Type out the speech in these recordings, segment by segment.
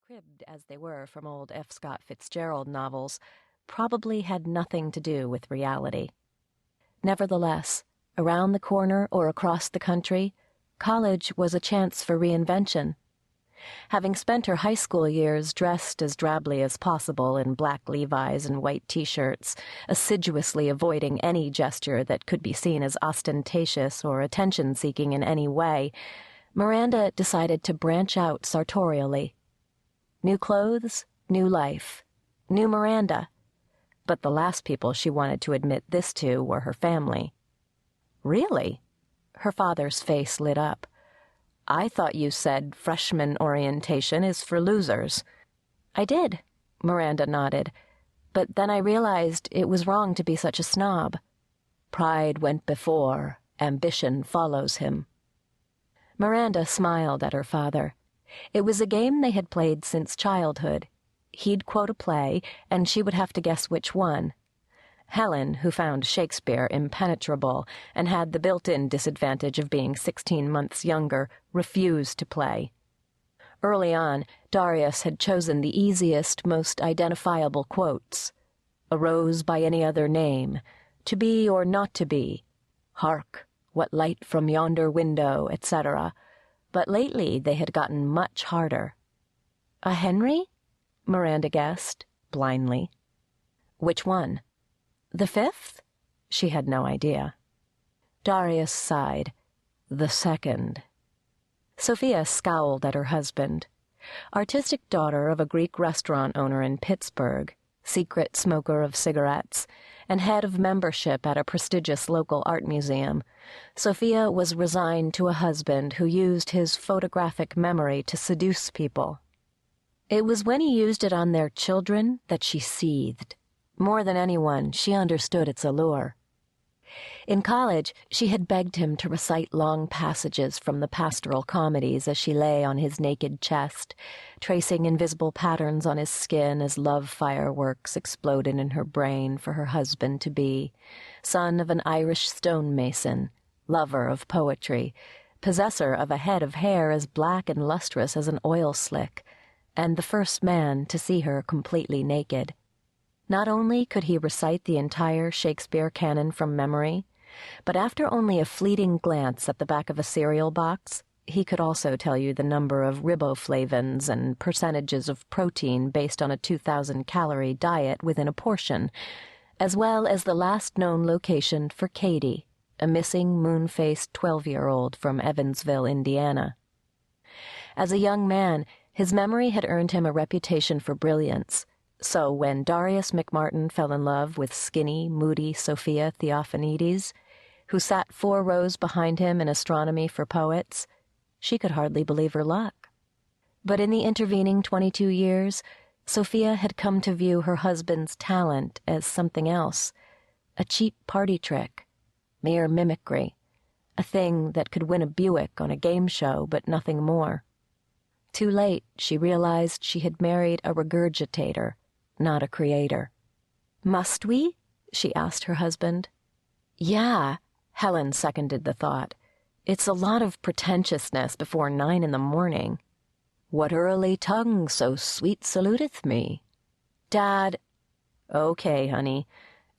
cribbed as they were from old F. Scott Fitzgerald novels, probably had nothing to do with reality. Nevertheless, around the corner or across the country, college was a chance for reinvention. Having spent her high school years dressed as drably as possible in black Levi's and white T-shirts, assiduously avoiding any gesture that could be seen as ostentatious or attention-seeking in any way, Miranda decided to branch out sartorially. New clothes, new life, new Miranda. But the last people she wanted to admit this to were her family. Really? Her father's face lit up. I thought you said freshman orientation is for losers. I did, Miranda nodded, but then I realized it was wrong to be such a snob. Pride went before, ambition follows him. Miranda smiled at her father. It was a game they had played since childhood. He'd quote a play, and she would have to guess which one. Helen, who found Shakespeare impenetrable and had the built-in disadvantage of being 16 months younger, refused to play. Early on, Darius had chosen the easiest, most identifiable quotes. A rose by any other name, to be or not to be, hark, what light from yonder window, etc., but lately they had gotten much harder. A Henry? Miranda guessed, blindly. Which one? The fifth? She had no idea. Darius sighed. The second. Sophia scowled at her husband. Artistic daughter of a Greek restaurant owner in Pittsburgh, secret smoker of cigarettes, and head of membership at a prestigious local art museum, Sophia was resigned to a husband who used his photographic memory to seduce people. It was when he used it on their children that she seethed. More than anyone, she understood its allure. In college, she had begged him to recite long passages from the pastoral comedies as she lay on his naked chest, tracing invisible patterns on his skin as love fireworks exploded in her brain for her husband-to-be, son of an Irish stonemason, lover of poetry, possessor of a head of hair as black and lustrous as an oil slick, and the first man to see her completely naked. Not only could he recite the entire Shakespeare canon from memory, but after only a fleeting glance at the back of a cereal box, he could also tell you the number of riboflavins and percentages of protein based on a 2,000-calorie diet within a portion, as well as the last known location for Katie, a missing moon-faced 12-year-old from Evansville, Indiana. As a young man, his memory had earned him a reputation for brilliance. So when Darius McMartin fell in love with skinny, moody Sophia Theophanides, who sat 4 rows behind him in astronomy for poets, she could hardly believe her luck. But in the intervening 22 years, Sophia had come to view her husband's talent as something else, a cheap party trick, mere mimicry, a thing that could win a Buick on a game show but nothing more. Too late, she realized she had married a regurgitator, not a creator. Must we? She asked her husband. Yeah, Helen seconded the thought. It's a lot of pretentiousness before 9 in the morning. What early tongue so sweet saluteth me? Dad. Okay, honey.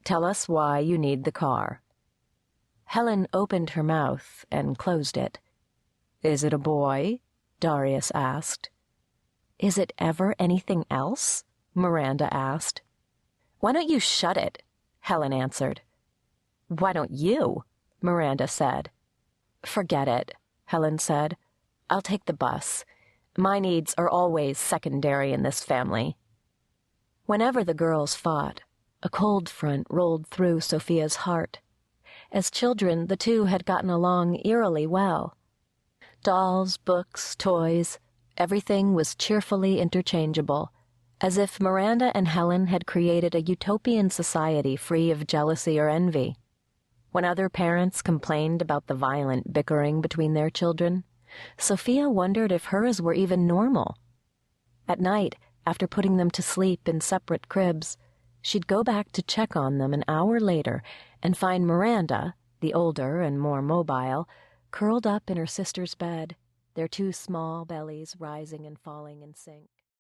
Tell us why you need the car. Helen opened her mouth and closed it. Is it a boy? Darius asked. Is it ever anything else? Miranda asked. Why don't you shut it? Helen answered. Why don't you? Miranda said. Forget it, Helen said. I'll take the bus. My needs are always secondary in this family. Whenever the girls fought, a cold front rolled through Sophia's heart. As children, the two had gotten along eerily well. Dolls, books, toys, everything was cheerfully interchangeable, as if Miranda and Helen had created a utopian society free of jealousy or envy. When other parents complained about the violent bickering between their children, Sophia wondered if hers were even normal. At night, after putting them to sleep in separate cribs, she'd go back to check on them an hour later and find Miranda, the older and more mobile, curled up in her sister's bed, their 2 small bellies rising and falling in sync.